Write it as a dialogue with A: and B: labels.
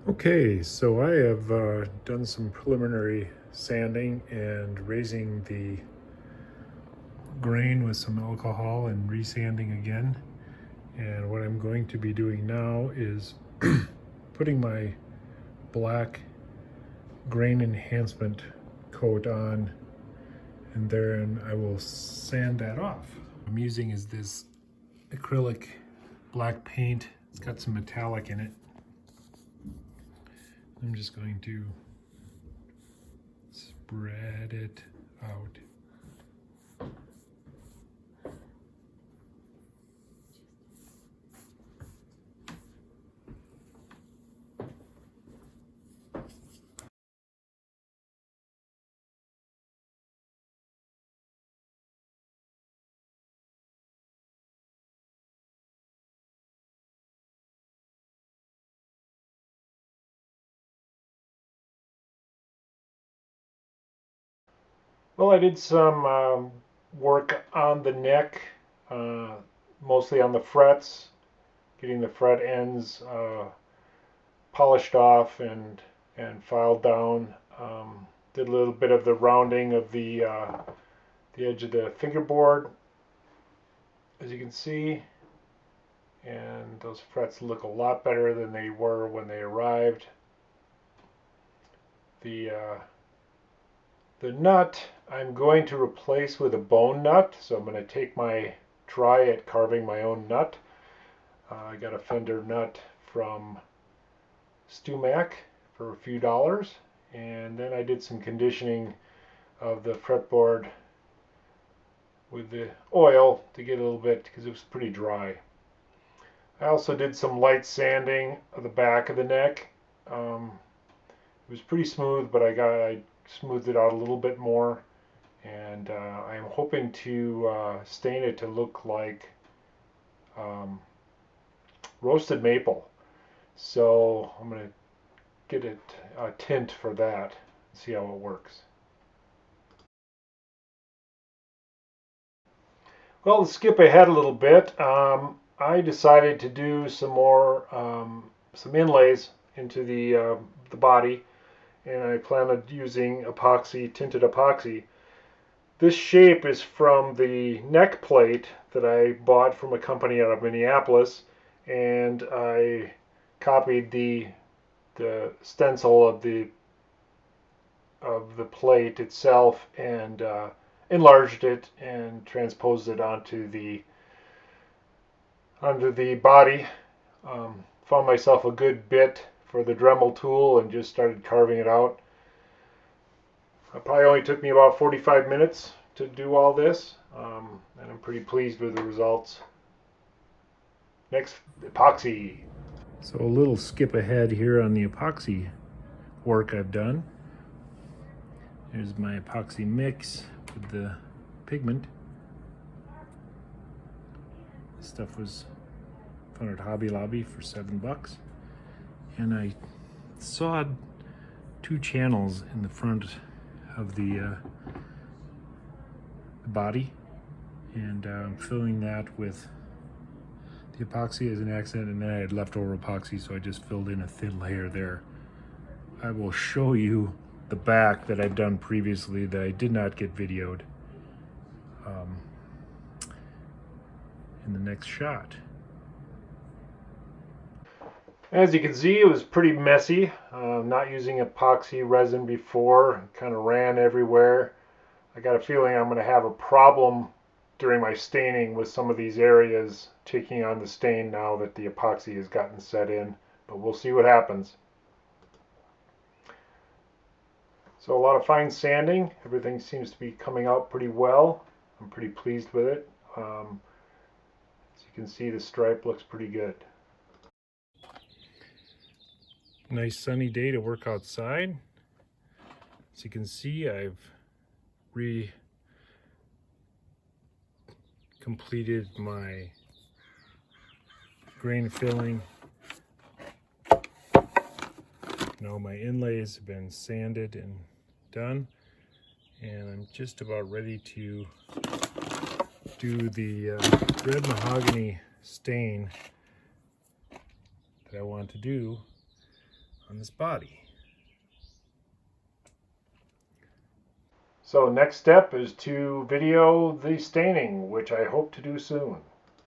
A: Okay, so I have done some preliminary sanding and raising the grain with some alcohol and resanding again. And what I'm going to be doing now is putting my black grain enhancement coat on, and then I will sand that off. What I'm using is this acrylic black paint. It's got some metallic in it. I'm just going to spread it out. Well, I did some work on the neck, uh, mostly on the frets, getting the fret ends polished off and filed down. Did a little bit of the rounding of the edge of the fingerboard, as you can see, and those frets look a lot better than they were when they arrived. The nut I'm going to replace with a bone nut, so I'm going to take my try at carving my own nut. I got a fender nut from StuMac for a few dollars, and then I did some conditioning of the fretboard with the oil to get a little bit, because it was pretty dry. I also did some light sanding of the back of the neck. It was pretty smooth, but I smoothed it out a little bit more, and I'm hoping to stain it to look like roasted maple. So I'm going to get it a tint for that and see how it works. Well, to skip ahead a little bit, I decided to do some more some inlays into the body, and I plan on using epoxy, tinted epoxy. This shape is from the neck plate that I bought from a company out of Minneapolis, and I copied the stencil of the plate itself and enlarged it and transposed it onto the body. Found myself a good bit for the Dremel tool and just started carving it out. It probably only took me about 45 minutes to do all this, and I'm pretty pleased with the results. Next, epoxy. So a little skip ahead here on the epoxy work I've done. There's my epoxy mix with the pigment. This stuff was found at Hobby Lobby for $7, and I sawed 2 channels in the front of the body, and I'm filling that with the epoxy as an accent, and then I had leftover epoxy, so I just filled in a thin layer there. I will show you the back that I've done previously that I did not get videoed in the next shot. As you can see, it was pretty messy. Not using epoxy resin before, kind of ran everywhere. I got a feeling I'm going to have a problem during my staining with some of these areas taking on the stain now that the epoxy has gotten set in, but we'll see what happens. So a lot of fine sanding. Everything seems to be coming out pretty well. I'm pretty pleased with it. As you can see, the stripe looks pretty good. Nice sunny day to work outside. As you can see, I've completed my grain filling. Now my inlays have been sanded and done, and I'm just about ready to do the red mahogany stain that I want to do
B: on this body.
A: So next step is to video the staining, which I hope to do soon.